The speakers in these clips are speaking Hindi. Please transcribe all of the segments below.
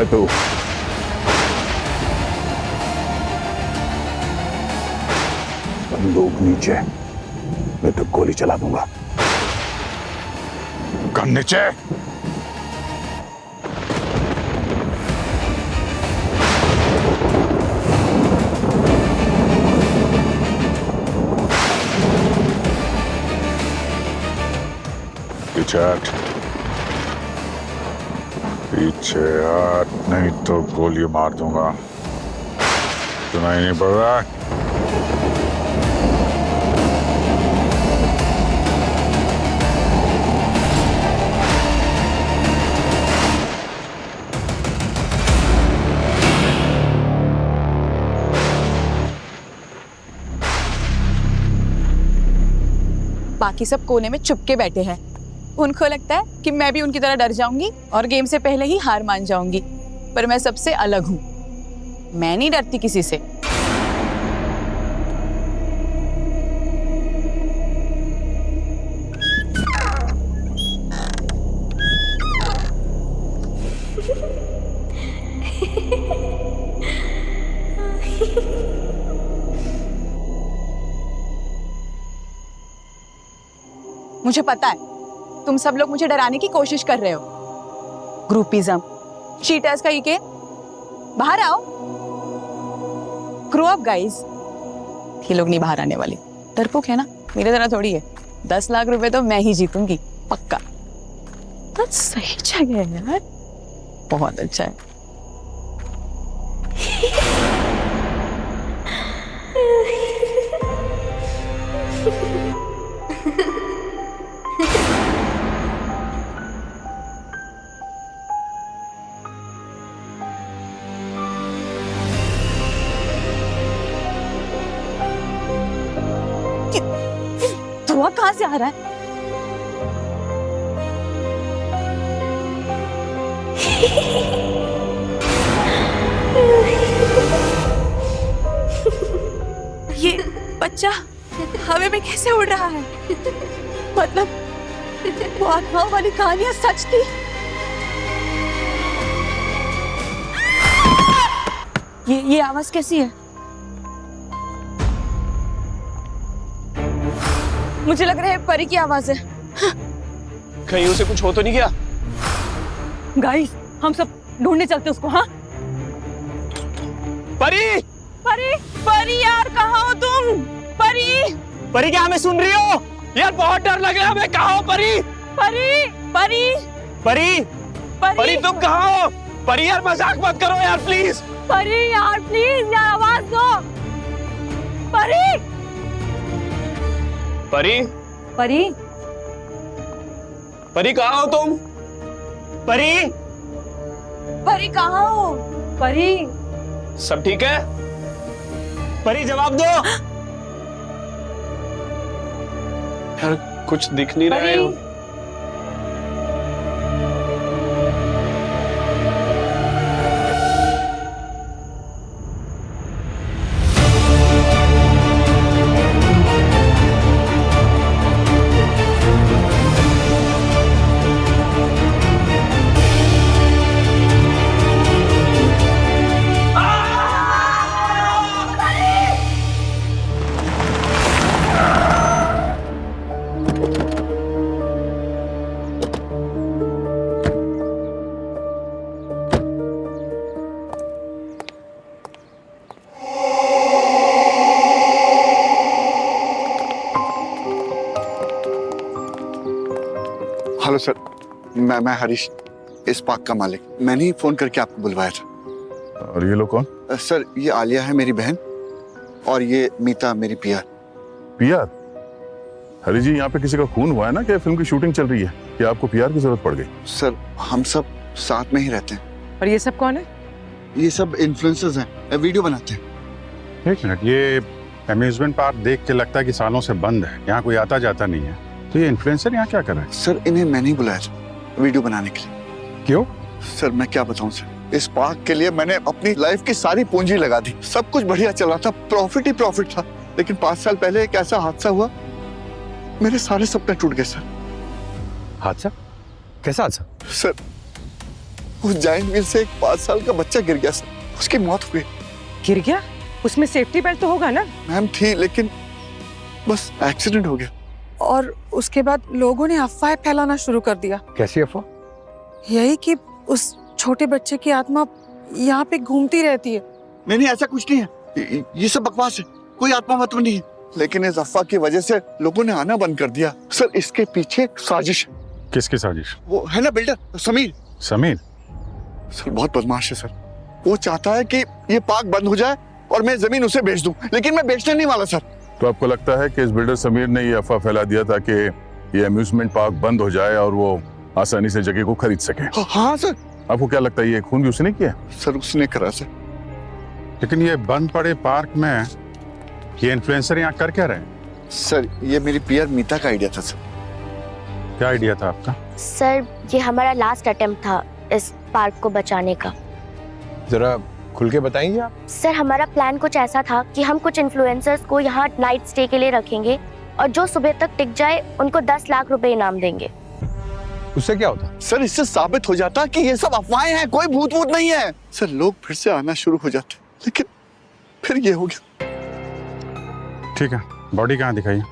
है तू? बंदूक नीचे, मैं तो गोली चला दूंगा। गन नीचे। पीछे हट, पीछे हट, नहीं तो गोली मार दूंगा। सुनाई नहीं पड़ रहा? बाकी सब कोने में चुपके बैठे हैं। उनको लगता है कि मैं भी उनकी तरह डर जाऊंगी और गेम से पहले ही हार मान जाऊंगी, पर मैं सबसे अलग हूं। मैं नहीं डरती किसी से। मुझे पता है तुम सब लोग मुझे डराने की कोशिश कर रहे हो। ग्रुपिज्म, चीटर्स का ये के बाहर आओ। Grow up guys. ये लोग नहीं बाहर आने वाले। डरपोक है ना, मेरे तरह थोड़ी है। 10 लाख रुपए तो मैं ही जीतूंगी पक्का। तो सही जगह है यार, बहुत अच्छा है। धुआं कहाँ से आ रहा है? ये बच्चा हवा में कैसे उड़ रहा है? मतलब वो आत्माओं वाली कहानियां सच थी? ये आवाज कैसी है? मुझे लग रहा है परी की आवाज है। कहीं उसे कुछ हो तो नहीं गया? गाइस, हम सब ढूंढने चलते उसको। हाँ, परी! परी, परी यार कहाँ हो तुम? परी, परी क्या हमें सुन रही हो? यार बहुत डर लग रहा है हमें। कहाँ हो परी? परी, परी, परी! परी, परी तुम कहाँ हो? परी यार मजाक मत करो यार प्लीज। परी यार प्लीज यार आवाज दो। परी, परी! परी, परी कहाँ हो तुम? परी! परी कहाँ हो? परी, सब ठीक है? परी जवाब दो। यार कुछ दिख नहीं रहा है। हेलो सर, मैं हरीश, इस पार्क का मालिक। मैंने ही फोन करके आपको बुलवाया था। और ये लोग कौन? सर ये आलिया है मेरी बहन, और ये मीता मेरी पियार। पियार? हरी जी, यहाँ पे किसी का खून हुआ है ना? क्या फिल्म की शूटिंग चल रही है? क्या आपको पियार की जरूरत पड़ गई? सर हम सब साथ में ही रहते हैं। और ये सब कौन है? ये सब इन्फ्लुएंसर्स हैं, वीडियो बनाते हैं। एक मिनट, ये अम्यूजमेंट पार्क देख के लगता है कि सालों से बंद है, यहाँ कोई आता जाता नहीं है। तो ये इन्फ्लुएंसर यहाँ क्या कर रहे हैं? सर इन्हें मैंने ही बुलाया था वीडियो बनाने के लिए। क्यों? सर मैं क्या बताऊं सर, इस पार्क के लिए मैंने अपनी लाइफ की सारी पूंजी लगा दी। सब कुछ बढ़िया चला था, प्रॉफिट ही प्रॉफिट था। लेकिन 5 साल पहले एक ऐसा हादसा हुआ, मेरे सारे सपने टूट गए सर। हादसा? कैसा हादसा? सर उस जायंट व्हील से एक 5 साल का बच्चा गिर गया सर, उसकी मौत हो गई। गिर गया? उसमें सेफ्टी बेल्ट तो होगा ना? मैम थी, लेकिन बस एक्सीडेंट हो गया। और उसके बाद लोगों ने अफवाह फैलाना शुरू कर दिया। कैसी अफवाह? यही कि उस छोटे बच्चे की आत्मा यहाँ पे घूमती रहती है। नहीं ऐसा कुछ नहीं है, ये सब बकवास है, कोई आत्मा वात्मा नहीं है। लेकिन इस अफवाह की वजह से लोगों ने आना बंद कर दिया। सर इसके पीछे एक साजिश है। किसकी साजिश? वो है ना बिल्डर समीर। समीर? सर बहुत बदमाश है सर, वो चाहता है कि ये पार्क बंद हो जाए और मैं जमीन उसे बेच दूं, लेकिन मैं बेचने नहीं वाला सर। तो आपको लगता है कि इस बिल्डर समीर ने ये अफवाह फैला दिया ताकि ये अम्यूजमेंट पार्क बंद हो जाए और वो आसानी से जगह को खरीद सके? हाँ सर। आपको क्या लगता है ये खून भी उसने किया? सर उसने करा सर। लेकिन ये बंद पड़े पार्क में ये इन्फ्लुएंसर यहाँ कर क्या रहे हैं? सर ये मेरी पीआर मीता का आइडिया था सर। क्या आइडिया था आपका? सर ये हमारा लास्ट अटेम्प्ट था इस पार्क को बचाने का। जरा खुल के बताएंगे आप? सर हमारा प्लान कुछ ऐसा था कि हम कुछ इन्फ्लुएंसर्स को यहाँ नाइट स्टे के लिए रखेंगे और जो सुबह तक टिक जाए उनको 10 लाख रुपए इनाम देंगे। उससे क्या होता? सर इससे साबित हो जाता कि ये सब अफवाहें हैं, कोई भूत वूत नहीं है। सर लोग फिर से आना शुरू हो जाते, लेकिन फिर ये हो गया। ठीक है, बॉडी कहाँ दिखाइए?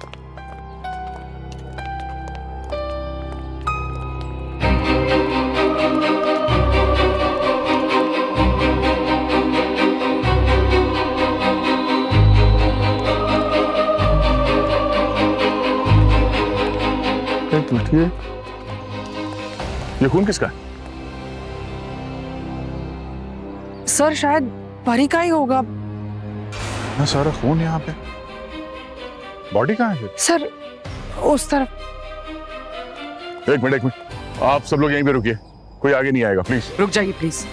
एक मिनट, ये खून किसका है? सर शायद परी का ही होगा। ना सारा खून यहाँ पे, बॉडी कहाँ है? सर उस तरफ। एक मिनट, आप सब लोग यहीं पे रुकिए, कोई आगे नहीं आएगा प्लीज। रुक जाइए प्लीज।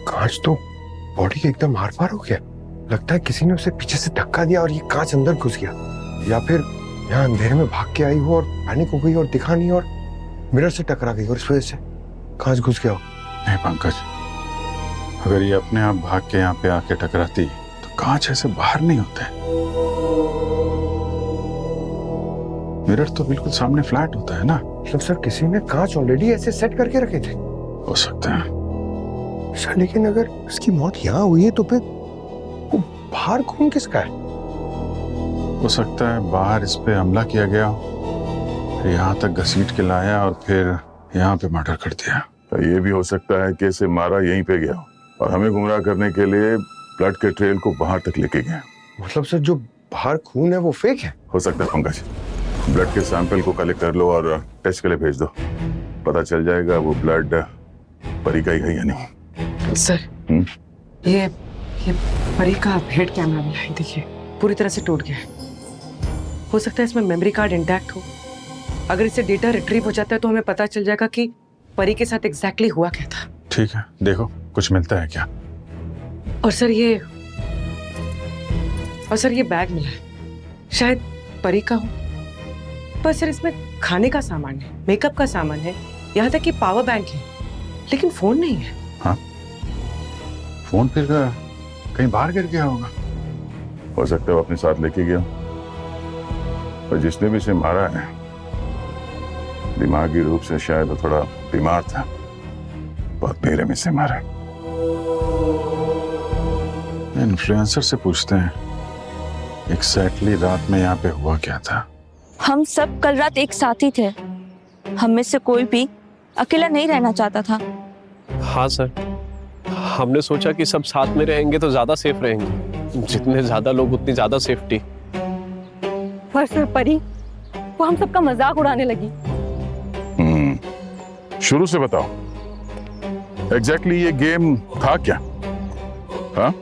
कांच तो बॉडी के एकदम आर पार हो गया। लगता है किसी ने उसे पीछे से धक्का दिया और ये कांच अंदर घुस गया, या फिर यहाँ अंधेरे में भाग के आई हो और पैनिक हो गई और दिखा नहीं और मिरर से टकरा गई और इस वजह से कांच घुस गया हो। नहीं पंकज, अगर ये अपने आप भाग के यहाँ पे आके टकराती तो कांच ऐसे बाहर नहीं होता है। मिरर तो बिल्कुल सामने फ्लैट होता है ना। मतलब सर किसी ने कांच ऑलरेडी ऐसे सेट करके रखे थे? हो सकता है सर, लेकिन अगर उसकी मौत यहाँ हुई है तो फिर वो बाहर खून किसका है? हो सकता है बाहर इस पे हमला किया गया, यहाँ तक घसीट के लाया और फिर यहाँ पे मर्डर कर दिया। तो ये भी हो सकता है कि इसे मारा यहीं पे गया और हमें गुमराह करने के लिए ब्लड के ट्रेल को बाहर तक लेके गया। मतलब सर जो बाहर खून है वो फेक है? हो सकता है पंकज, ब्लड के सैंपल को कलेक्ट कर लो और टेस्ट के लिए भेज दो, पता चल जाएगा वो ब्लड परी का ही है या नहीं। सर ये परी का हेड कैमरा भी है, देखिए पूरी तरह से टूट गया है। हो सकता है इसमें मेमोरी कार्ड इंटैक्ट हो। अगर इससे डेटा रिट्रीव हो जाता है तो हमें पता चल जाएगा कि परी के साथ एग्जैक्टली हुआ क्या था। ठीक है, देखो कुछ मिलता है क्या। और सर ये बैग मिला है, शायद परी का हो। पर सर इसमें खाने का सामान है, मेकअप का सामान है, यहाँ तक कि पावर बैंक है, लेकिन फोन नहीं है। हाँ, फोन फिर कहीं बाहर गिर गया होगा। हो सकता है वो अपने साथ लेके गया, और जिसने भी इसे मारा है दिमागी रूप से शायद वो थोड़ा बीमार था, बहुत बेरहमी में से मारा। इन्फ्लुएंसर से पूछते हैं एग्जैक्टली रात में यहाँ पे हुआ क्या था। हम सब कल रात एक साथ ही थे। हम में से कोई भी अकेला नहीं रहना चाहता था। हाँ सर, हमने सोचा कि सब साथ में रहेंगे तो ज्यादा सेफ रहेंगे। जितने ज्यादा लोग उतनी ज्यादा सेफ्टी। पर सर परी, वो हम सबका मजाक उड़ाने लगी। शुरू से बताओ, एग्जैक्टली ये गेम था क्या? हाँ?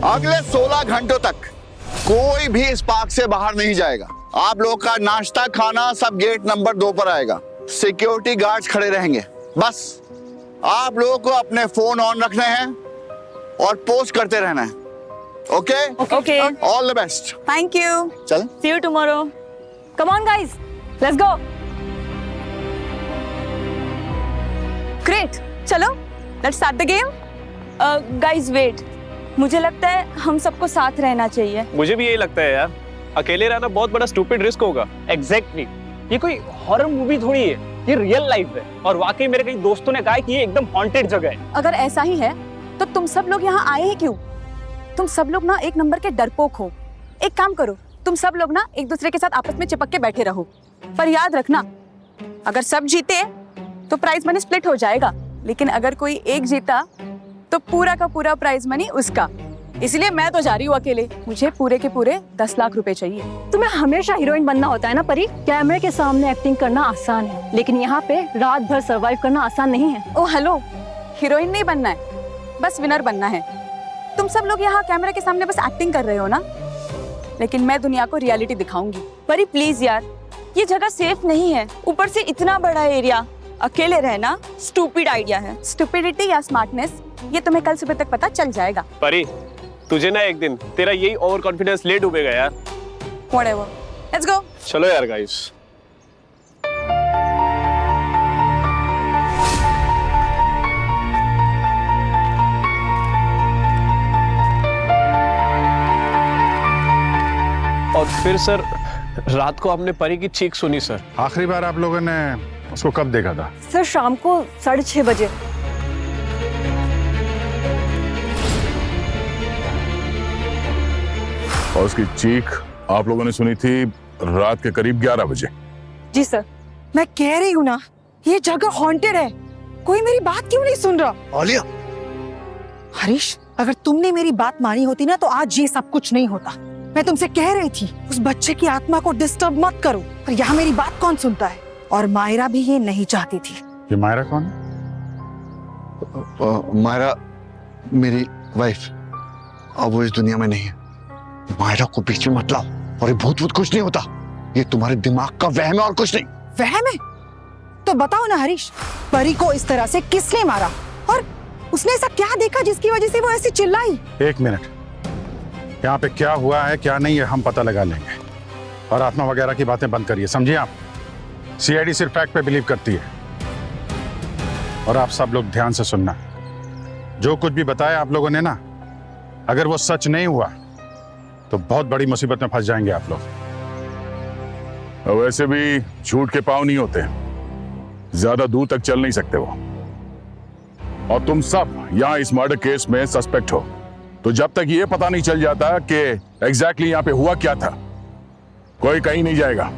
अगले 16 घंटों तक कोई भी इस पार्क से बाहर नहीं जाएगा। आप लोग का नाश्ता खाना सब गेट नंबर 2 पर आएगा। सिक्योरिटी गार्ड्स खड़े रहेंगे। बस आप लोगों को अपने फोन ऑन रखने हैं और पोस्ट करते रहना है। Okay? Okay. All the best. Thank you. चल। See you tomorrow. Come on guys, let's go. Great, चलो let's start the game. Guys wait. मुझे लगता है हम सबको साथ रहना चाहिए। मुझे भी यही लगता है यार, अकेले रहना बहुत बड़ा स्टूपिड रिस्क होगा। एग्जैक्टली ये कोई हॉरर मूवी थोड़ी है, ये रियल लाइफ है। और वाकई मेरे कई दोस्तों ने कहा है कि ये एकदम हॉन्टेड जगह है। अगर ऐसा ही है तो तुम सब लोग यहाँ आए हैं क्यों? तुम सब लोग ना एक नंबर के डरपोक हो। एक काम करो, तुम सब लोग ना एक दूसरे के साथ आपस में चिपक के बैठे रहो। पर याद रखना, अगर सब जीते तो प्राइज मनी स्प्लिट हो जाएगा, लेकिन अगर कोई एक जीता तो पूरा का पूरा प्राइज मनी उसका। इसलिए मैं तो जा रही हूँ अकेले। मुझे पूरे के पूरे 10 लाख रुपए चाहिए। तुम्हें हमेशा हीरोइन बनना होता है ना परी। कैमरे के सामने एक्टिंग करना आसान है, लेकिन यहाँ पे रात भर सरवाइव करना आसान नहीं है। ओ हेलो, हीरोइन नहीं बनना है, बस विनर बनना है। तुम सब लोग यहाँ कैमरे के सामने बस एक्टिंग कर रहे हो ना, लेकिन मैं दुनिया को रियलिटी दिखाऊंगी। परी प्लीज यार, ये जगह सेफ नहीं है। ऊपर से इतना बड़ा एरिया, अकेले रहना स्टूपिड आइडिया है। स्टुपिडिटी या स्मार्टनेस, ये तुम्हें कल सुबह तक पता चल जाएगा। परी, तुझे ना एक दिन तेरा यही ओवर कॉन्फिडेंस ले डूबेगा यार। Whatever. Let's go. चलो यार गाइस। और फिर सर, रात को आपने परी की चीख सुनी सर। आखिरी बार आप लोगों ने उसको कब देखा था? सर शाम को 6:30 बजे। और उसकी चीख आप लोगों ने सुनी थी रात के करीब 11 बजे। जी सर। मैं कह रही हूँ ना, ये जगह हॉन्टेड है। कोई मेरी बात क्यों नहीं सुन रहा? आलिया, हरीश, अगर तुमने मेरी बात मानी होती ना तो आज ये सब कुछ नहीं होता। मैं तुमसे कह रही थी उस बच्चे की आत्मा को डिस्टर्ब मत करो, पर यहाँ मेरी बात कौन सुनता है? और मायरा भी ये नहीं चाहती थी। ये मायरा कौन है? मायरा मेरी वाइफ। अब वो इस दुनिया में नहीं है। मायरा को बीच में मत लाओ। और ये भूत कुछ नहीं होता, ये तुम्हारे दिमाग का वहम है और कुछ नहीं। वहम है? तो बताओ ना हरीश, परी को इस तरह से किसने मारा? और उसने ऐसा क्या देखा जिसकी वजह से वो ऐसी चिल्लाई? एक मिनट, यहाँ पे क्या हुआ है क्या नहीं है हम पता लगा लेंगे। और आत्मा वगैरह की बातें बंद करिए, समझिए आप? सीआईडी सिर्फ फैक्ट पे बिलीव करती है। और आप सब लोग ध्यान से सुनना, जो कुछ भी बताया आप लोगों ने ना, अगर वो सच नहीं हुआ तो बहुत बड़ी मुसीबत में फंस जाएंगे आप लोग। वैसे भी झूठ के पाँव नहीं होते, ज्यादा दूर तक चल नहीं सकते वो। और तुम सब यहाँ इस मर्डर केस में सस्पेक्ट हो, तो जब तक ये पता नहीं चल जाता कि एग्जैक्टली यहाँ पे हुआ क्या था, कोई कहीं नहीं जाएगा।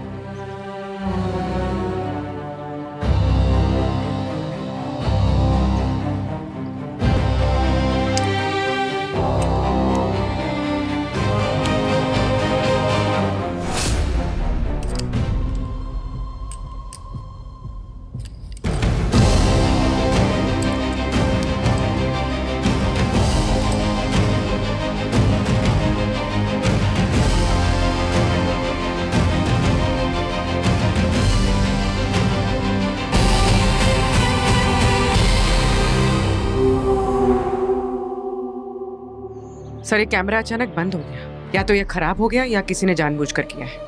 सर, ये कैमरा अचानक बंद हो गया। या तो ये खराब हो गया या किसी ने जानबूझकर किया है।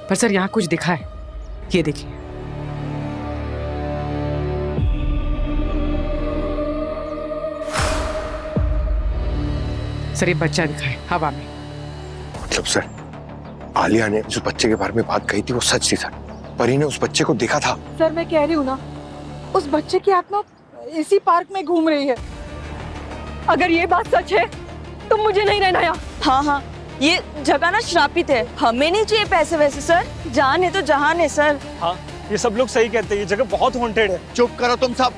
पर सर, यहाँ कुछ दिखा है, ये देखिए। सर, ये बच्चा दिखा है हवा में। मतलब सर, आलिया ने उस बच्चे के बारे में बात कही थी वो सच थी सर। परी ने उस बच्चे को देखा था। सर, मैं कह रही हूँ ना, उस बच्चे की आत्मा इसी पार्क में घूम रही है। अगर ये बात सच है तो मुझे नहीं रहना यहाँ। हाँ हाँ, ये जगह ना श्रापित है, हमें नहीं चाहिए पैसे वैसे सर, जान है तो जहान है सर। हाँ, ये सब लोग सही कहते हैं, ये जगह बहुत हॉन्टेड है। चुप करो तुम सब,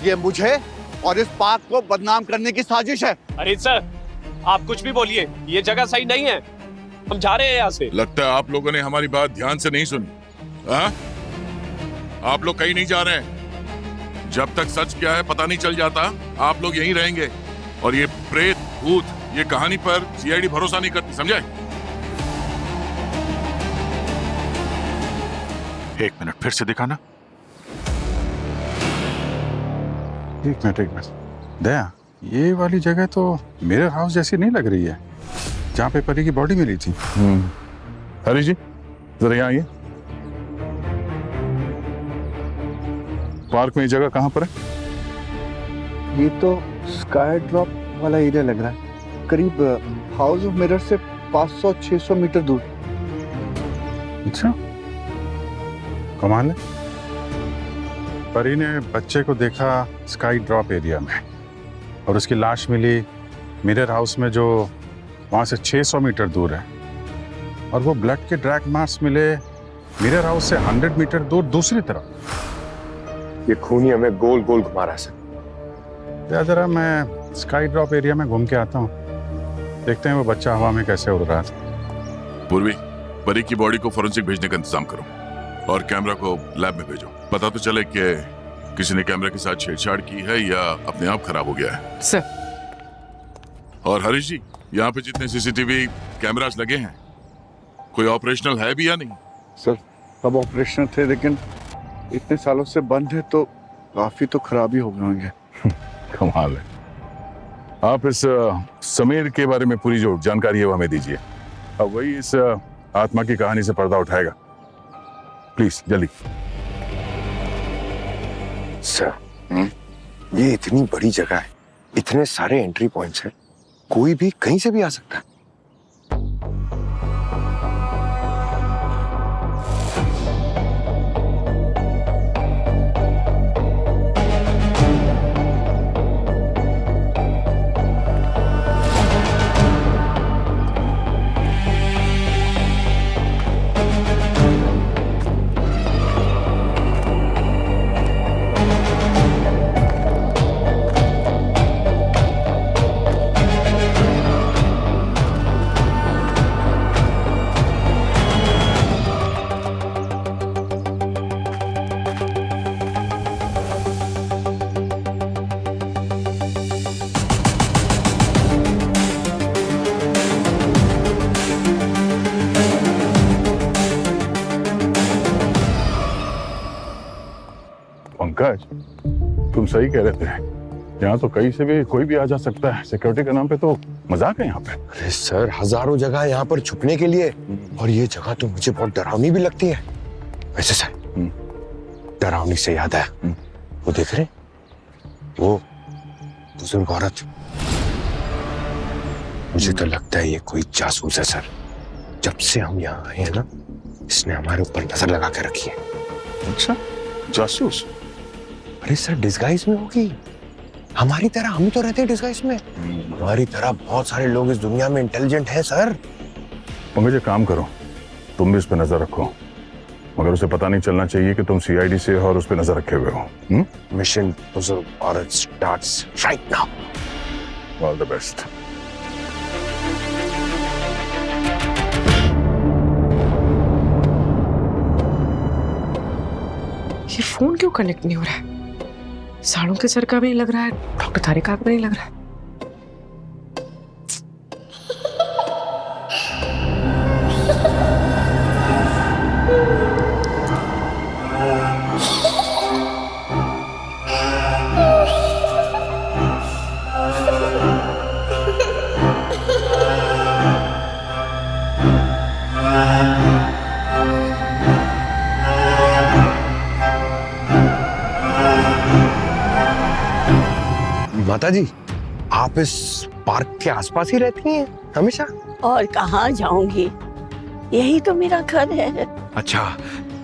ये मुझे और इस पार्क को बदनाम करने की साजिश है। अरे सर, आप कुछ भी बोलिए, ये जगह सही नहीं है, हम जा रहे हैं यहाँ से। लगता है आप लोगों ने हमारी बात ध्यान से नहीं सुनी। हाँ? आप लोग कहीं नहीं जा रहे हैं। जब तक सच क्या है पता नहीं चल जाता, आप लोग यहीं रहेंगे। और ये प्रेत भूत ये कहानी पर सीआईडी भरोसा नहीं करती, समझे? एक मिनट फिर से दिखाना। एक मिनट दया, ये वाली जगह तो मेरे हाउस जैसी नहीं लग रही है, जहाँ पे परी की बॉडी मिली थी। हरी जी जरा यहाँ आइए। पार्क में ये जगह कहाँ पर है? ये तो स्काई ड्रॉप वाला एरिया लग रहा है, करीब हाउस ऑफ मिरर से 500-600 मीटर दूर। अच्छा, कमाल है। परी ने बच्चे को देखा स्काई ड्रॉप एरिया में और उसकी लाश मिली मिरर हाउस में, जो वहां से 600 मीटर दूर है। और वो ब्लड के ड्रैग मार्क्स मिले मिरर हाउस से 100 मीटर दूर दूसरी तरफ। ये खूनी हमें गोल गोल घुमा रहा है सर। जरा मैं स्काई ड्रॉप एरिया में घूम के आता हूँ, देखते हैं वो बच्चा हवा में कैसे उड़ रहा था। पूर्वी, परी की बॉडी को फोरेंसिक भेजने का इंतजाम करो और कैमरा को लैब में भेजो। पता तो चले कि किसी ने कैमरा के साथ छेड़छाड़ की है या अपने आप खराब हो गया है। सर। और हरीश जी, यहाँ पे जितने सीसीटीवी कैमरास लगे हैं, कोई ऑपरेशनल है भी या नहीं? सर, सब ऑपरेशनल थे, लेकिन इतने सालों से बंद है तो काफी तो खराबी हो गए होंगे। कमाल है। आप इस समीर के बारे में पूरी जो जानकारी है वो हमें दीजिए। अब वही इस आत्मा की कहानी से पर्दा उठाएगा। प्लीज जल्दी। सर, ये इतनी बड़ी जगह है, इतने सारे एंट्री पॉइंट्स हैं, कोई भी कहीं से भी आ सकता है। पंकज, तुम सही कह रहे थे, यहाँ तो कहीं से भी कोई भी आ जा सकता है। सिक्योरिटी के नाम पे तो मजाक है यहाँ पे। अरे सर, हजारों जगह है यहाँ पर छुपने के लिए, और ये जगह तो मुझे बहुत डरावनी भी लगती है। वैसे सर, डरावनी से याद आया, वो देख रहे, वो बुजुर्ग औरत, मुझे तो लगता है ये कोई जासूस है सर। जब से हम यहाँ आए हैं ना, इसने हमारे ऊपर नजर लगा के रखी है। अच्छा, जासूस? अरे सर, डिस्गाइज में होगी, हमारी तरह। हम तो रहते हैं डिस्गाइज में, हमारी तरह बहुत सारे लोग इस दुनिया में इंटेलिजेंट हैं सर। पंकज, काम करो, तुम भी इस पे नजर रखो, मगर उसे पता नहीं चलना चाहिए कि तुम सीआईडी से हो और उस पे नजर रखे हुए हो। मिशन बुजुर्ग औरत starts right now. All the best. ये फोन क्यों कनेक्ट नहीं हो रहा है? साड़ों के सर का भी नहीं लग रहा है, डॉक्टर तारिका का भी नहीं लग रहा है। माता जी, आप इस पार्क के आसपास ही रहती हैं हमेशा? और कहाँ जाऊंगी, यही तो मेरा घर है। अच्छा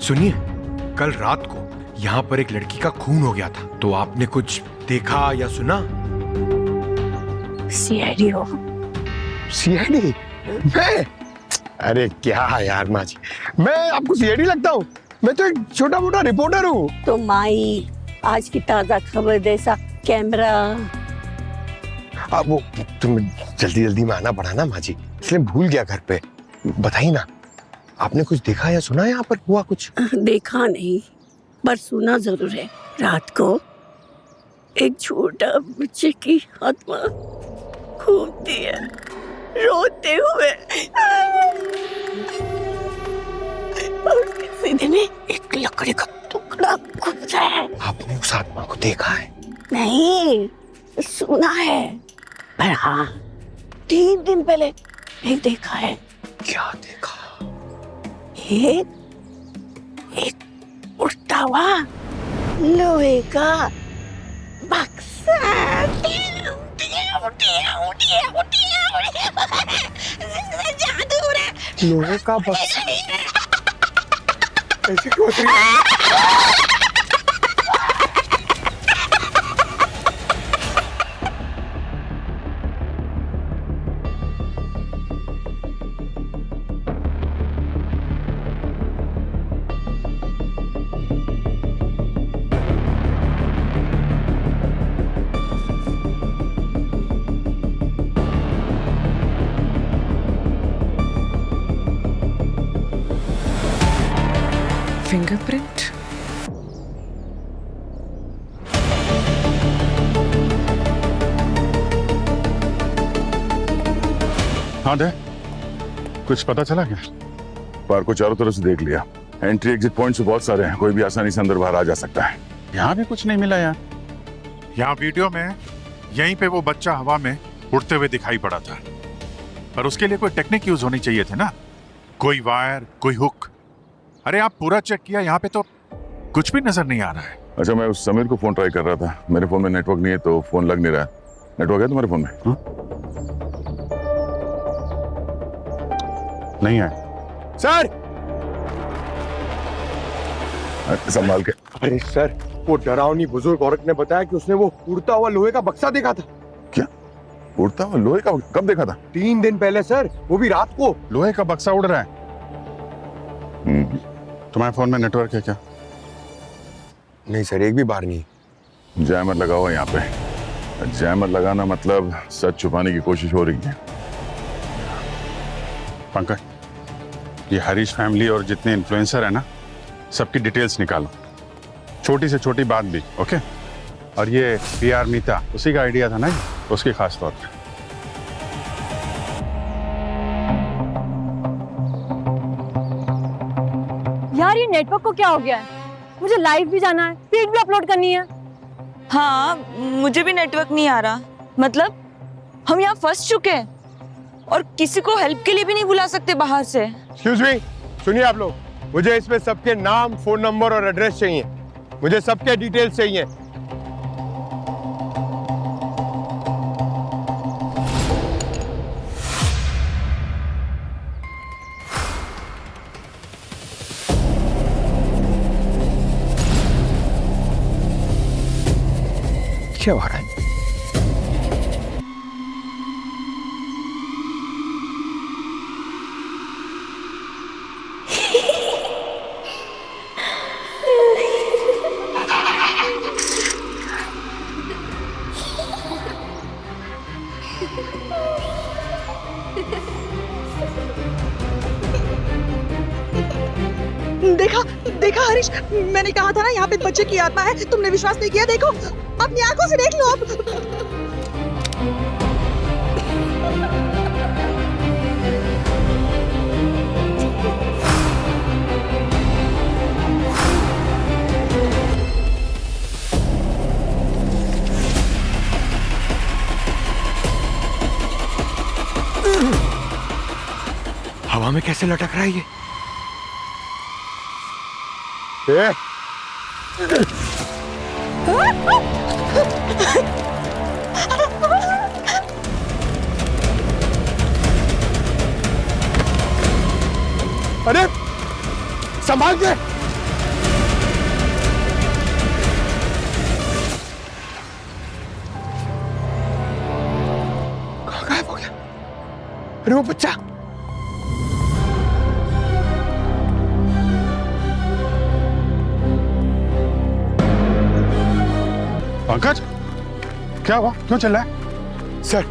सुनिए, कल रात को यहाँ पर एक लड़की का खून हो गया था, तो आपने कुछ देखा या सुना? सीआईडी हो। सीआईडी? मैं? अरे क्या यार माँ जी, मैं आपको सीआईडी लगता हूँ? मैं तो एक छोटा मोटा रिपोर्टर हूँ। तो माई आज की ताजा खबर जैसा कैमरा। अब वो तुम जल्दी जल्दी में आना पड़ा ना माँ जी, इसलिए भूल गया घर पे। बताइए ना, आपने कुछ देखा या सुना यहाँ पर हुआ कुछ? देखा नहीं पर सुना जरूर है। रात को एक छोटा बच्चे की आत्मा घूमती है रोते हुए और उसके सीने में एक लकड़ी का टुकड़ा घुसा है। आपने उस आत्मा को देखा है? नहीं, सुना है, पर हाँ 3 दिन पहले एक देखा है। क्या देखा? एक उड़ता हुआ लोहे का बक्सा। जादू है। लोहे का बक्सा? ऐसे क्यों हंस रही है? फिंगरप्रिंट? हाँ दे, कुछ पता चला क्या? पार्क को चारों तरफ से देख लिया। एंट्री एग्जिट पॉइंट से बहुत सारे हैं, कोई भी आसानी से अंदर बाहर आ जा सकता है। यहाँ भी कुछ नहीं मिला यार। यहाँ वीडियो में यहीं पे वो बच्चा हवा में उड़ते हुए दिखाई पड़ा था, पर उसके लिए कोई टेक्निक यूज होनी चाहिए थे ना, कोई वायर, कोई हुक। अरे आप पूरा चेक किया, यहाँ पे तो कुछ भी नजर नहीं आ रहा है। अच्छा, मैं उस समीर को फोन ट्राई कर रहा था, मेरे फोन में नेटवर्क नहीं है तो फोन लग नहीं रहा है। नेटवर्क है तुम्हारे फोन में? हाँ? नहीं है सर। संभाल के। अरे सर, वो डरावनी बुजुर्ग औरत ने बताया कि उसने वो उड़ता हुआ लोहे का बक्सा देखा था। क्या उड़ता हुआ लोहे का? कब देखा था? 3 दिन पहले सर, वो भी रात को। लोहे का बक्सा उड़ रहा है। तुम्हारे फोन में नेटवर्क है क्या? नहीं सर, एक भी बार नहीं। जैमर लगा हुआ है यहाँ पे। जैमर लगाना मतलब सच छुपाने की कोशिश हो रही है। पंकज, ये हरीश फैमिली और जितने इन्फ्लुएंसर है ना, सबकी डिटेल्स निकालो, छोटी से छोटी बात भी। ओके? और ये PR मीता, उसी का आइडिया था ना, उसकी खास तौर पे। यार ये नेटवर्क को क्या हो गया है? मुझे लाइव भी जाना है, फीड भी अपलोड करनी है। हाँ, मुझे भी नेटवर्क नहीं आ रहा। मतलब हम यहाँ फंस चुके हैं और किसी को हेल्प के लिए भी नहीं बुला सकते बाहर से। एक्सक्यूज मी, सुनिए आप लोग, मुझे इसमें सबके नाम, फोन नंबर और एड्रेस चाहिए। मुझे सबके डिटेल्स चाहिए। क्या हो रहा है? देखा देखा हरीश, मैंने कहा था ना यहाँ पे बच्चे की आत्मा है। तुमने विश्वास नहीं किया। देखो, अपनी आंखों से देख लो अब। हवा में कैसे लटक रहा है ये? अरे संभाल के। अरे वो बच्चा, पंकज, क्या हुआ? क्यों चल रहा है? सर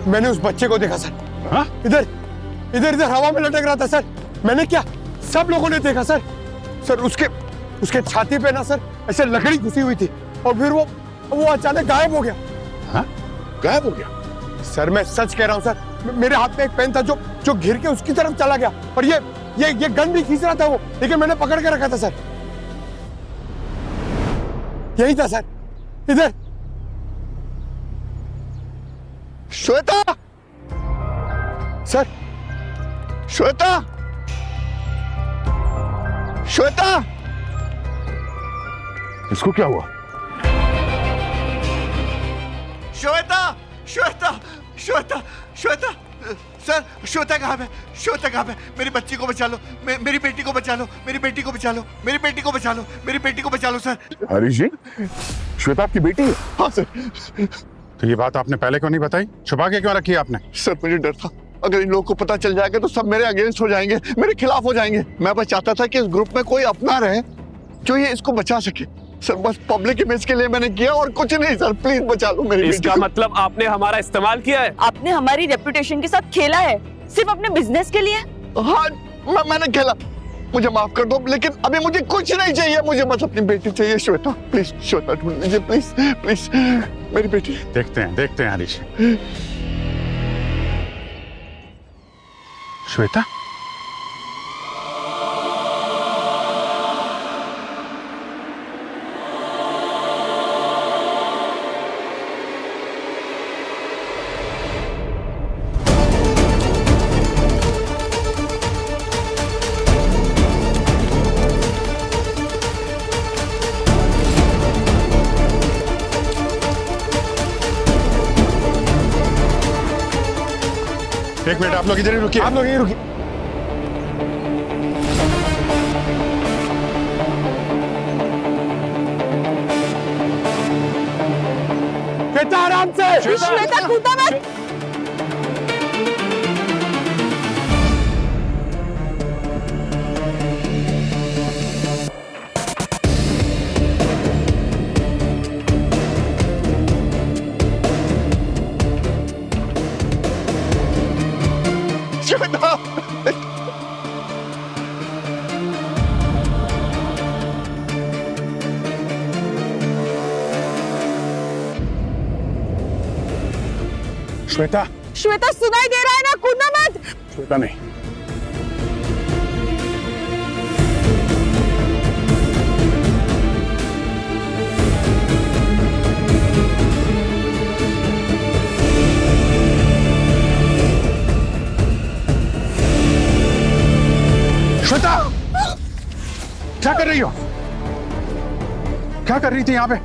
मैंने उस बच्चे को देखा सर। हाँ? इधर इधर इधर हवा में लटक रहा था सर। मैंने क्या, सब लोगों ने देखा सर। सर उसके छाती पे ना सर ऐसे लकड़ी घुसी हुई थी और फिर वो अचानक गायब हो गया। हाँ? गायब हो गया? सर मैं सच कह रहा हूँ सर, मेरे हाथ में एक पेन था जो घिर के उसकी तरफ चला गया और ये गन भी खींच रहा था वो, लेकिन मैंने पकड़ के रखा था सर। यही था सर, इधर। श्वेता, सर श्वेता, श्वेता, इसको क्या हुआ? श्वेता, श्वेता, श्वेता, श्वेता, सर श्वेता कहाँ पे? श्वेता कहाँ पे? मेरी बच्ची को बचा लो, मेरी बेटी को बचा लो, मेरी बेटी को बचा लो, मेरी बेटी को बचा लो, मेरी बेटी को बचा लो सर। हरीश जी, श्वेता आपकी बेटी है? हाँ सर। तो ये बात आपने पहले क्यों नहीं बताई? छुपा के क्यों रखी आपने? सर मुझे डर था, अगर इन लोगों को पता चल जाएगा तो सब मेरे अगेंस्ट हो जाएंगे, मेरे खिलाफ हो जाएंगे। मैं बस चाहता था कि इस ग्रुप में कोई अपना रहे जो ये इसको बचा सके। सर बस पब्लिक इमेज के लिए मैंने किया और कुछ नहीं सर, प्लीज बचा लो मेरी इसका मतलब आपने हमारा इस्तेमाल किया है? आपने हमारी रेपुटेशन के साथ खेला है, सिर्फ अपने बिजनेस के लिए। हाँ मैंने खेला, मुझे माफ कर दो, लेकिन अभी मुझे कुछ नहीं चाहिए, मुझे बस अपनी बेटी चाहिए। श्वेता प्लीज, श्वेता ढूंढ लीजिए प्लीज, प्लीज मेरी बेटी। देखते हैं हरीश। श्वेता, एक मिनट, आप लोग इधर ही रुकिए। आप लोग यहीं रुकिए। श्वेता आराम से। श्वेता कूदा मत। श्वेता, श्वेता, श्वेता सुनाई दे रहा है ना, कूदना मत। श्वेता नहीं। श्वेता, क्या कर रही हो? क्या कर रही थी यहाँ पे?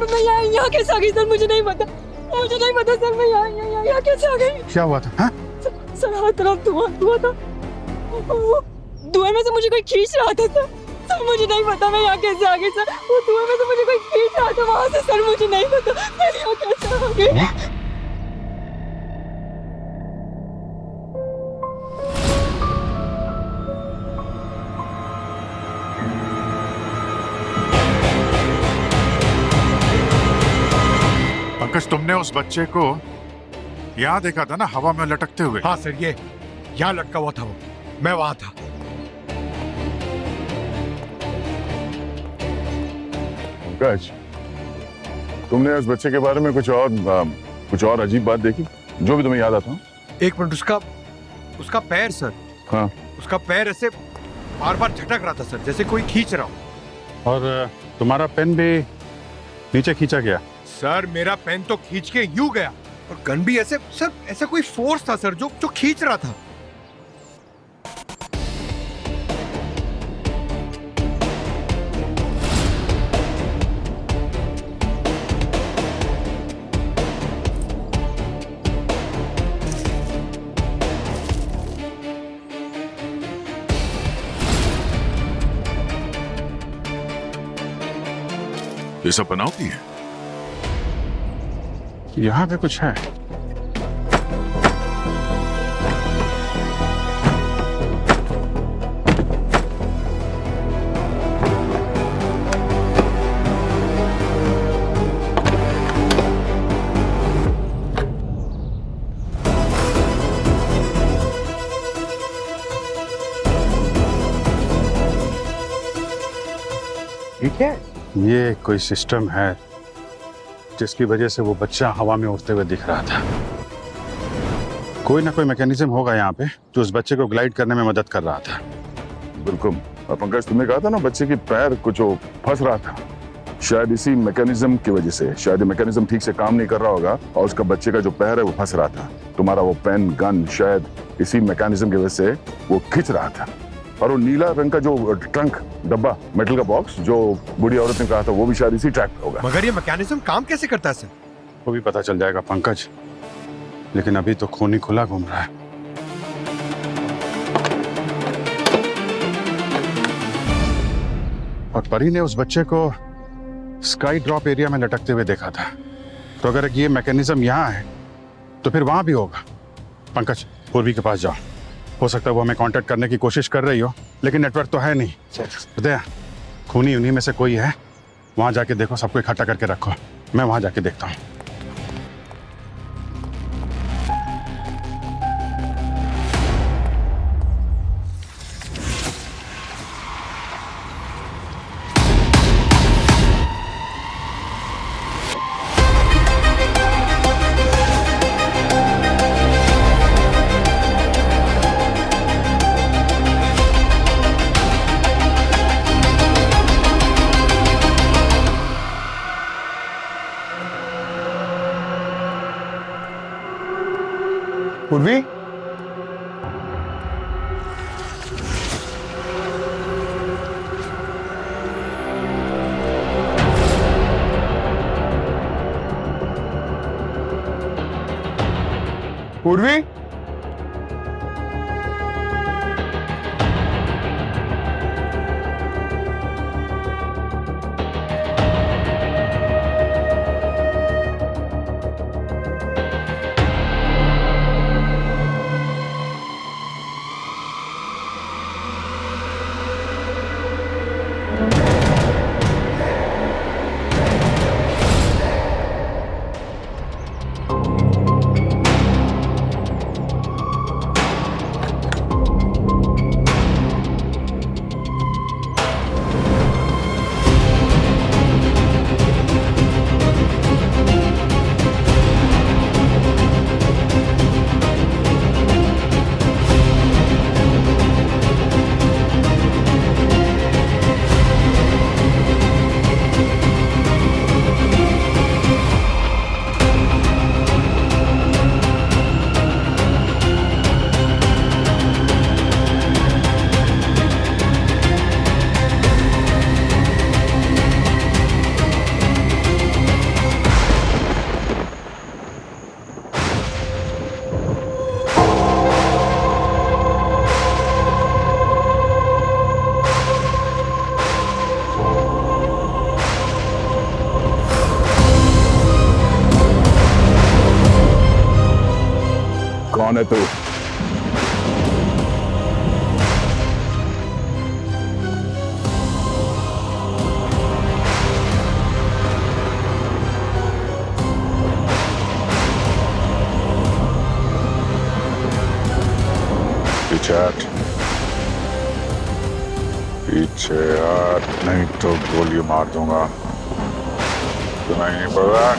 मैं यहाँ कैसे आ गई सर? मुझे नहीं पता सर, मैं यहाँ कैसे आ गई? क्या हुआ था? हाँ? सर हर तरफ धुआं था, वो धुएं में से मुझे कोई खींच रहा था सर, मुझे नहीं पता मैं यहाँ कैसे आ गई सर। वो धुएं में से मुझे कोई खींच रहा था वहां से सर, मुझे नहीं पता मैं यहाँ कैसे आ गई। पंकज, तुमने उस बच्चे को यहाँ देखा था ना, हवा में लटकते हुए? हाँ सर, ये यहाँ लटका हुआ था वो, मैं वहां था। पंकज, तुमने उस बच्चे के बारे में कुछ और अजीब बात देखी जो भी तुम्हें याद आता हो? एक मिनट, उसका पैर सर। हाँ, उसका पैर ऐसे बार बार झटक रहा था सर, जैसे कोई खींच रहा हो। और तुम्हारा पेन भी नीचे खींचा गया? सर मेरा पेन तो खींच के यूं गया, और गन भी ऐसे सर, ऐसा कोई फोर्स था सर जो खींच रहा था। ये सब बनावटी है। यहाँ पे कुछ है। ठीक है? ये कोई सिस्टम है जिसकी वजह से वो बच्चा हवा में उड़ते हुए दिख रहा था। कोई ना कोई मैकेनिज्म होगा यहाँ पे जो उस बच्चे को ग्लाइड करने में मदद कर रहा था। बिल्कुल। और पंकज, तुमने कहा था ना बच्चे की पैर कुछ फंस रहा था, शायद इसी मैकेनिज्म की वजह से, शायद ये मैकेनिज्म ठीक से काम नहीं कर रहा होगा और उसका बच्चे का जो पैर है वो फंस रहा था। तुम्हारा वो पेन गन शायद इसी मैकेनिज्म की वजह से वो खींच रहा था। और वो नीला रंग का जो ट्रंक डब्बा, मेटल का बॉक्स जो बूढ़ी औरत ने कहा था, वो भी शायद इसी ट्रैक पे होगा। मगर ये मैकेनिज्म काम कैसे करता है सर? वो भी पता चल जाएगा पंकज, लेकिन अभी तो खून ही खुला घूम रहा है। और परी ने उस बच्चे को स्काई ड्रॉप एरिया में लटकते हुए देखा था, तो अगर ये मैकेनिज्म यहाँ है तो फिर वहां भी होगा। पंकज, पूर्वी के पास जाओ, हो सकता है वो हमें कांटेक्ट करने की कोशिश कर रही हो, लेकिन नेटवर्क तो है नहीं। हृदय, खूनी उन्हीं में से कोई है, वहां जाके देखो, सबको इकट्ठा करके रखो, मैं वहां जाके देखता हूँ। पूर्वी, पूर्वी, कौन है तू? पीछे हट, पीछे हट, नहीं तो गोली मार दूंगा। सुनाई नहीं पड़ रहा?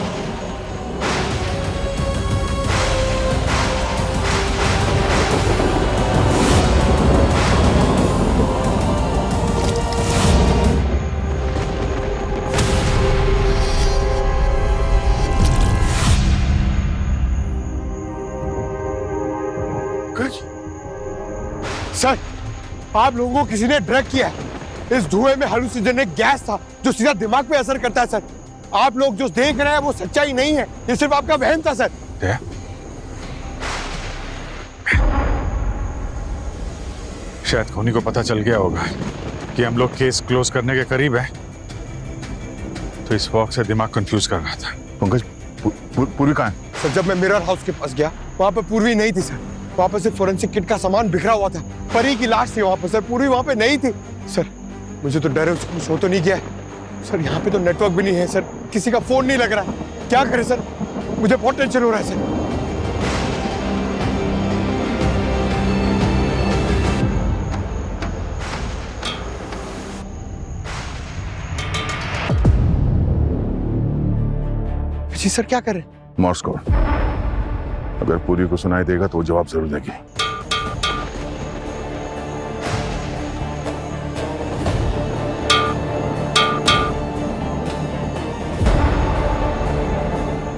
सर, आप लोगों को किसी ने ड्रग किया है। इस धुएं में हालूसिनेजेनिक गैस था जो सीधा दिमाग पे असर करता है सर। आप लोग जो देख रहे हैं वो सच्चाई नहीं है, ये सिर्फ आपका वहम था सर। क्या? शायद खूनी को पता चल गया होगा कि हम लोग केस क्लोज करने के करीब है, तो इस वॉक से दिमाग कंफ्यूज कर रहा था। पंकज, पूर्वी कहाँ है? सर, जब मैं मिरर हाउस के पास गया, वहां पर पूर्वी नहीं थी सर। वहां पर सिर्फ फोरेंसिक किट का सामान बिखरा हुआ था। परी की लाश थी वहां पर सर, पूर्वी वहां पे नहीं थी सर। मुझे तो डर है उसको कुछ हो तो नहीं गया है सर। यहाँ पे तो नेटवर्क भी नहीं है सर, किसी का फोन नहीं लग रहा है। क्या करें सर, मुझे बहुत टेंशन हो रहा है सर। जी सर क्या कर रहे हैं? Moore's code. अगर पूरी को सुनाई देगा तो वो जवाब जरूर देगी।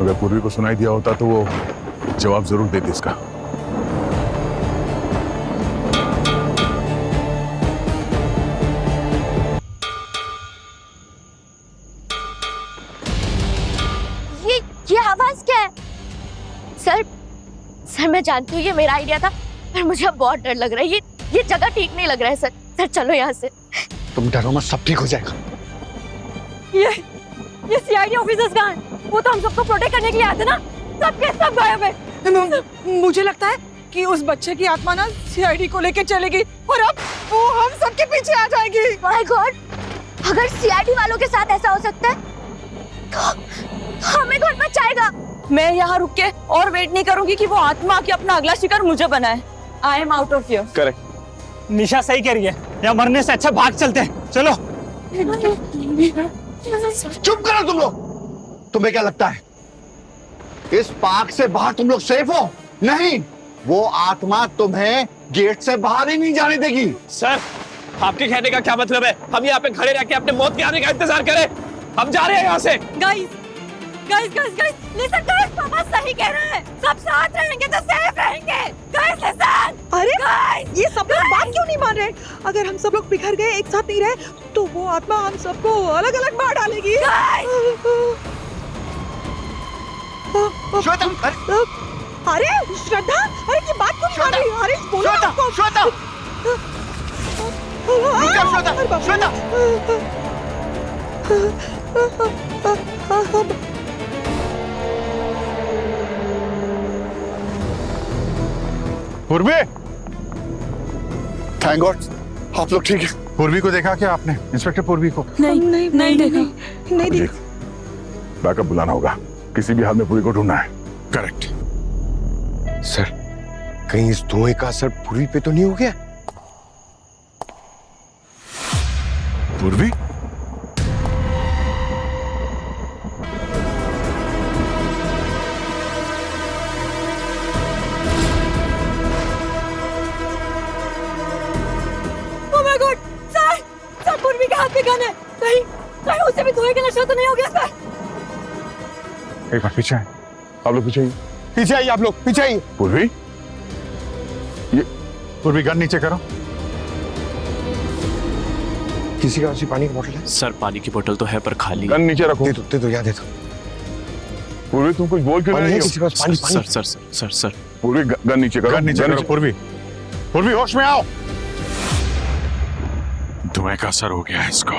अगर पूर्वी को सुनाई दिया होता तो वो जवाब जरूर देती इसका। ये आवाज क्या है? सर सर मैं जानती हूँ ये मेरा आइडिया था, पर मुझे अब बहुत डर लग रहा है। ये जगह ठीक नहीं लग रहा है सर। सर चलो यहाँ से। तुम डरो मत, सब ठीक हो जाएगा। ये सीआईडी ऑफिसर्स कहाँ हैं? वो तो हम सबको प्रोटेक्ट करने के लिए आए थे ना। सब के सब गायब है। मुझे लगता है कि उस बच्चे की आत्मा ना सीआईडी को लेके चलेगी और अब वो हम सबके पीछे आ जाएगी। माय गॉड, अगर सीआईडी वालों के साथ ऐसा हो सकता है तो हमें कौन बचाएगा? मैं यहाँ रुक के और वेट नहीं करूंगी कि वो आत्मा की अपना अगला शिकार मुझे बनाए। I am out of here. Correct, Nisha सही कह रही है। यहाँ मरने से अच्छा भाग चलते हैं। चलो। चुप करो तुम लोग। तुम्हें क्या लगता है इस पार्क से बाहर तुम लोग सेफ हो? नहीं, वो आत्मा तुम्हें गेट से बाहर ही नहीं जाने देगी। सर आपके कहने का क्या मतलब है? हम यहाँ पे खड़े रह के अपने मौत के आने का इंतजार करें? हम जा रहे हैं यहाँ से। Guys guys guys guys listen guys, पापा सही कह रहे हैं। सब साथ रहेंगे तो सेफ रहेंगे। Guys listen. अरे ये सब लोग बात क्यों नहीं मान रहे? अगर हम सब लोग बिखर गए, एक साथ नहीं रहे, तो वो आत्मा हम सबको अलग अलग मार डालेगी। अरे श्रद्धा, अरे ये बात क्यों नहीं मान रही? अरे बोलो हमको। पूर्वी, थैंक गॉड आप लोग ठीक है। पूर्वी को देखा क्या आपने? इंस्पेक्टर पूर्वी को? नहीं देखा। नहीं देखा। बैकअप बुलाना होगा। किसी भी हाल में पूरी को ढूंढना है। करेक्ट। सर कहीं इस धुएं का असर पूरी पे तो नहीं हो गया? पूर्वी? पूर्वी के हाथ में गन है। कहीं कहीं उसे भी धुएं का नशा तो नहीं हो गया सर? एक बार पीछे आए। आप लोग पीछे आइए। पीछे आइए, आप लोग पीछे आइए। पूर्वी, ये पूर्वी गन नीचे करो। किसी का पानी की बोतल है? सर पानी की बोतल तो है पर खाली। गन नीचे रखो। दे दो, यहाँ दे दो। पूर्वी तुम कुछ बोल क्यों पानी नहीं है हो? किसी के पास? पानी पानी। सर पूर्वी गन नीचे करो। गन नीचे करो। पूर्वी, पूर्वी होश में आओ। धुएं का असर हो गया है इसको।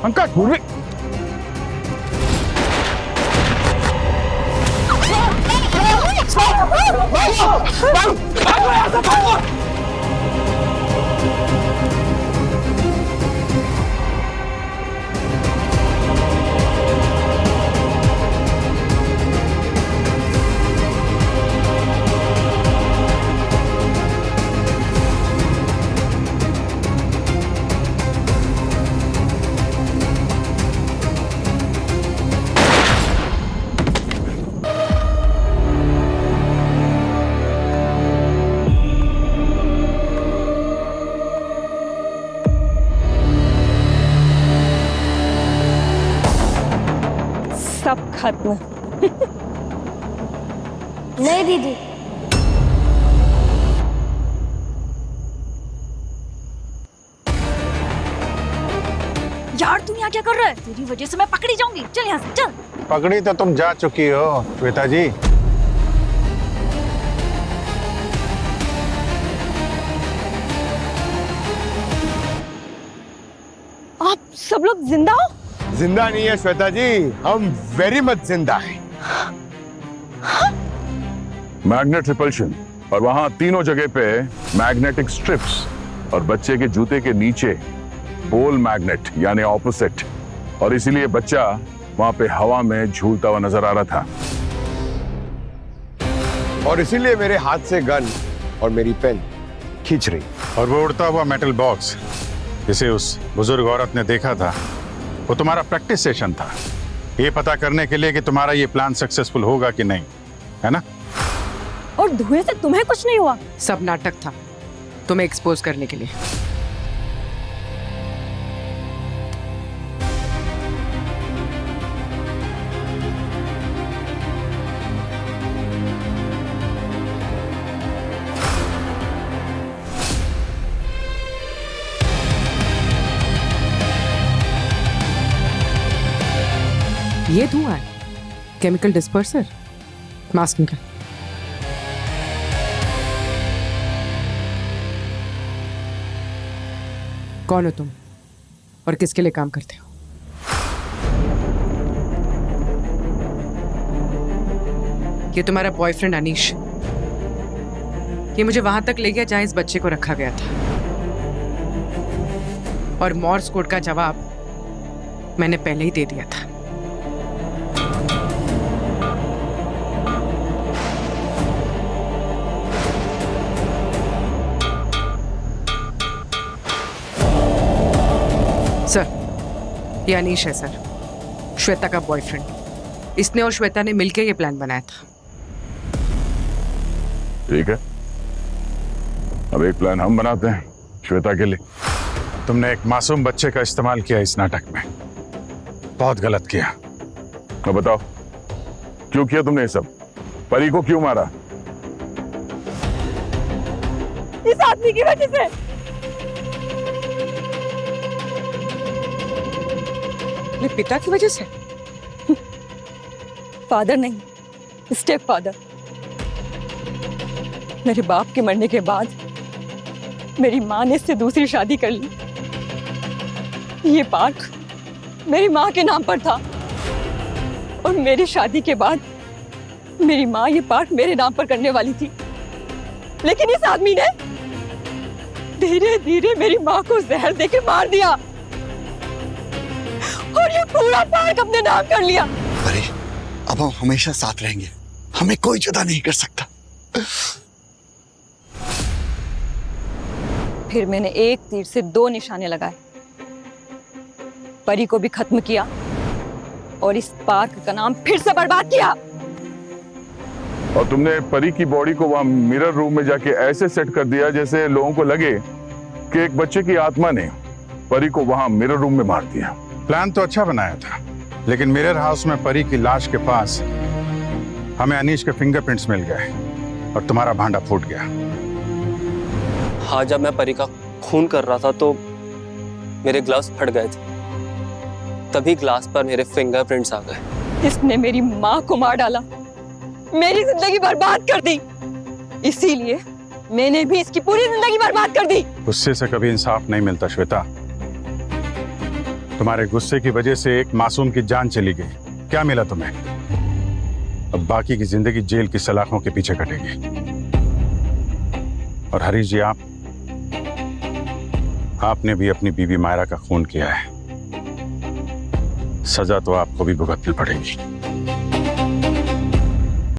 अंकल, पूर्वी सब खत्म। नहीं दीदी, यार तुम यहाँ क्या कर रहे है? तेरी वजह से मैं पकड़ी जाऊंगी। चल यहाँ से चल। पकड़ी तो तुम जा चुकी हो श्वेता जी। आप सब लोग जिंदा हो? जिंदा नहीं है श्वेता जी, हम वेरी मच जिंदा हैं। मैग्नेट रिपल्शन, और वहां तीनों जगह पे मैग्नेटिक स्ट्रिप्स, और बच्चे के जूते के नीचे पोल मैग्नेट यानी ऑपोजिट, और इसीलिए बच्चा वहां पे हवा में झूलता हुआ नजर आ रहा था। और इसीलिए मेरे हाथ से गन और मेरी पेन खींच रही। और वो उड़ता हुआ मेटल बॉक्स जिसे उस बुजुर्ग औरत ने देखा था वो तुम्हारा प्रैक्टिस सेशन था, ये पता करने के लिए कि तुम्हारा ये प्लान सक्सेसफुल होगा कि नहीं, है ना? और धुएं से तुम्हें कुछ नहीं हुआ? सब नाटक था तुम्हें एक्सपोज करने के लिए। ये धुआं है केमिकल डिस्पर्सर, मास्क निकाल। कौन हो तुम और किसके लिए काम करते हो? ये तुम्हारा बॉयफ्रेंड अनीश, ये मुझे वहां तक ले गया जहां इस बच्चे को रखा गया था, और मॉर्स कोड का जवाब मैंने पहले ही दे दिया था। सर, ये अनीश है सर, श्वेता का बॉयफ्रेंड। इसने और श्वेता ने मिलकर ये प्लान बनाया था। ठीक है, अब एक प्लान हम बनाते हैं श्वेता के लिए। तुमने एक मासूम बच्चे का इस्तेमाल किया इस नाटक में, बहुत गलत किया। अब बताओ क्यों किया तुमने ये सब? परी को क्यों मारा? इस आदमी की वजह से। मेरे पिता की वजह से? फादर नहीं, स्टेप फादर। मेरे बाप के मरने के बाद मेरी माँ ने इससे दूसरी शादी कर ली। ये पार्क मेरी माँ के नाम पर था, और मेरी शादी के बाद मेरी माँ ये पार्क मेरे नाम पर करने वाली थी, लेकिन इस आदमी ने धीरे धीरे मेरी माँ को जहर देके मार दिया, और ये पूरा पार्क अपने नाम कर लिया। अरे अब हम हमेशा साथ रहेंगे, हमें कोई जुदा नहीं कर सकता। फिर मैंने एक तीर से दो निशाने लगाए, परी को भी खत्म किया और इस पार्क का नाम फिर से बर्बाद किया। और तुमने परी की बॉडी को वहां मिरर रूम में जाके ऐसे सेट कर दिया जैसे लोगों को लगे कि एक बच्चे की आत्मा ने परी को वहां मिरर रूम में मार दिया। प्लान तो अच्छा बनाया था, लेकिन मिरर हाउस में परी की लाश के पास हमें अनीश के फिंगरप्रिंट्स मिल गए और तुम्हारा भांडा फूट गया। हाँ, जब मैं परी का खून कर रहा था तो मेरे ग्लव्स फट गए थे, तभी ग्लास पर मेरे फिंगरप्रिंट्स आ गए। इसने मेरी माँ को मार डाला, मेरी जिंदगी बर्बाद कर दी, इसीलिए मैंने भी इसकी पूरी जिंदगी बर्बाद कर दी। गुस्से से कभी इंसाफ नहीं मिलता श्वेता। तुम्हारे गुस्से की वजह से एक मासूम की जान चली गई, क्या मिला तुम्हें? अब बाकी की जिंदगी जेल की सलाखों के पीछे कटेगी। और हरीश जी, आपने भी अपनी बीवी मायरा का खून किया है, सजा तो आपको भी भुगतनी पड़ेगी।